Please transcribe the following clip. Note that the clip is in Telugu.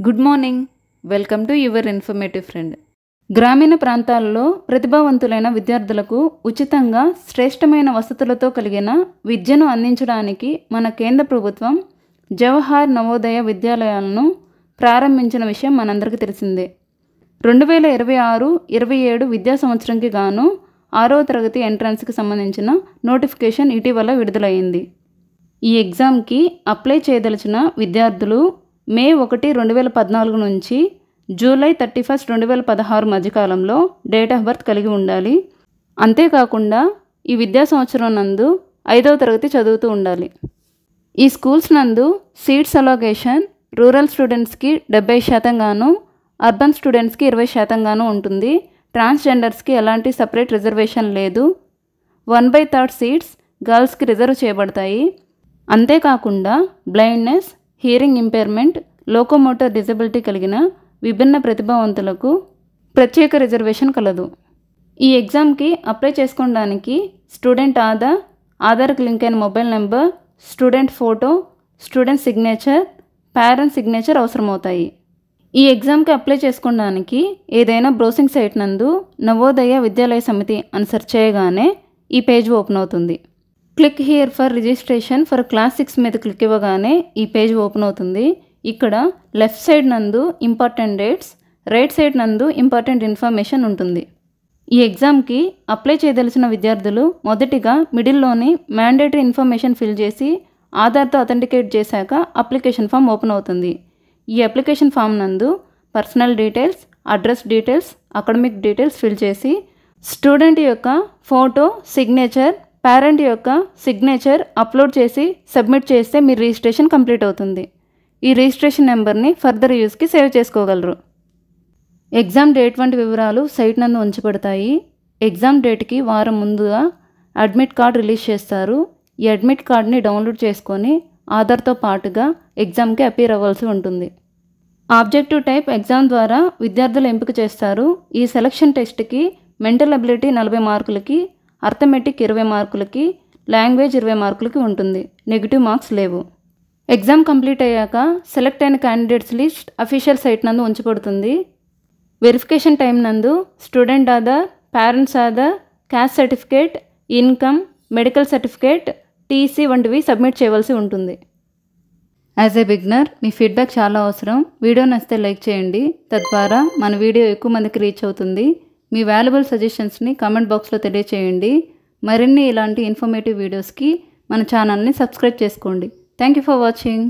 Good morning. Welcome to your informative friend. గ్రామీణ ప్రాంతాల్లో ప్రతిభావంతులైన విద్యార్థులకు ఉచితంగా శ్రేష్టమైన వసతులతో కలిగిన విద్యను అందించడానికి మన కేంద్ర ప్రభుత్వం జవహర్ నవోదయ విద్యాలయాలను ప్రారంభించిన విషయం మనందరికీ తెలిసిందే. 2026-27 విద్యా సంవత్సరంకి గాను 6వ తరగతి ఎంట్రన్స్కి సంబంధించిన నోటిఫికేషన్ ఇటీవల విడుదలైంది. ఈ ఎగ్జామ్కి అప్లై చేయదలిచిన విద్యార్థులు మే 1, 2014 నుంచి జూలై 31, 2016 మధ్యకాలంలో డేట్ ఆఫ్ బర్త్ కలిగి ఉండాలి. అంతేకాకుండా ఈ విద్యా సంవత్సరం నందు 5వ తరగతి చదువుతూ ఉండాలి. ఈ స్కూల్స్ నందు సీట్స్ అలొకేషన్ రూరల్ స్టూడెంట్స్కి 70% గాను, అర్బన్ స్టూడెంట్స్కి 20% గాను ఉంటుంది. ట్రాన్స్జెండర్స్కి ఎలాంటి సపరేట్ రిజర్వేషన్ లేదు. 1/3 సీట్స్ గర్ల్స్కి రిజర్వ్ చేయబడతాయి. అంతేకాకుండా blindness, hearing impairment, locomotor disability కలిగిన విభిన్న ప్రతిభావంతులకు ప్రత్యేక రిజర్వేషన్ కలదు. ఈ ఎగ్జామ్కి అప్లై చేసుకోవడానికి స్టూడెంట్ ఆధార్కి లింక్ అయిన mobile number, student photo, student signature, parent signature అవసరమవుతాయి. ఈ ఎగ్జామ్కి అప్లై చేసుకోవడానికి ఏదైనా బ్రౌసింగ్ సైట్ నందు నవోదయ విద్యాలయ సమితి అని సెర్చ్ చేయగానే ఈ పేజ్ ఓపెన్ అవుతుంది. Click here for registration for class 6 మీద క్లిక్ ఇవ్వగానే ఈ పేజ్ ఓపెన్ అవుతుంది. ఇక్కడ లెఫ్ట్ సైడ్ నందు ఇంపార్టెంట్ డేట్స్, రైట్ సైడ్ నందు ఇంపార్టెంట్ ఇన్ఫర్మేషన్ ఉంటుంది. ఈ ఎగ్జామ్కి అప్లై చేయదలిచిన విద్యార్థులు మొదటిగా మిడిల్లోని మ్యాండేటరీ ఇన్ఫర్మేషన్ ఫిల్ చేసి ఆధార్తో అథెంటికేట్ చేశాక అప్లికేషన్ ఫామ్ ఓపెన్ అవుతుంది. ఈ అప్లికేషన్ ఫామ్ నందు personal details, address details, academic details fill చేసి స్టూడెంట్ యొక్క ఫోటో, సిగ్నేచర్, పేరెంట్ యొక్క సిగ్నేచర్ అప్లోడ్ చేసి సబ్మిట్ చేస్తే మీ రిజిస్ట్రేషన్ కంప్లీట్ అవుతుంది. ఈ రిజిస్ట్రేషన్ నెంబర్ని ఫర్దర్ యూస్కి సేవ్ చేసుకోగలరు. ఎగ్జామ్ డేట్ వంటి వివరాలు సైట్ నందు ఉంచబడతాయి. ఎగ్జామ్ డేట్కి వారం ముందుగా అడ్మిట్ కార్డ్ రిలీజ్ చేస్తారు. ఈ అడ్మిట్ కార్డ్ని డౌన్లోడ్ చేసుకొని ఆధార్తో పాటుగా ఎగ్జామ్కి అపీర్ అవ్వాల్సి ఉంటుంది. ఆబ్జెక్టివ్ టైప్ ఎగ్జామ్ ద్వారా విద్యార్థులు ఎంపిక చేస్తారు. ఈ సెలక్షన్ టెస్ట్కి మెంటల్ అబిలిటీ 40 మార్కులకి, అర్థమెటిక్ 20 మార్కులకి, లాంగ్వేజ్ 20 మార్కులకి ఉంటుంది. నెగిటివ్ మార్క్స్ లేవు. ఎగ్జామ్ కంప్లీట్ అయ్యాక సెలెక్ట్ అయిన క్యాండిడేట్స్ లిస్ట్ అఫీషియల్ సైట్ నందు ఉంచబడుతుంది. వెరిఫికేషన్ టైం నందు student Aadhaar, parents Aadhaar, caste certificate, income, medical certificate, TC వంటివి సబ్మిట్ చేయవలసి ఉంటుంది. As a beginner me feedback చాలా అవసరం. వీడియో నచ్చితే లైక్ చేయండి. తద్వారా మన వీడియో ఎక్కువ మందికి రీచ్ అవుతుంది. మీ వాల్యుబుల్ సజెషన్స్ని కామెంట్ బాక్స్లో తెలియచేయండి. మరిన్ని ఇలాంటి ఇన్ఫర్మేటివ్ వీడియోస్కి మన ఛానల్ని సబ్స్క్రైబ్ చేసుకోండి. Thank you for watching.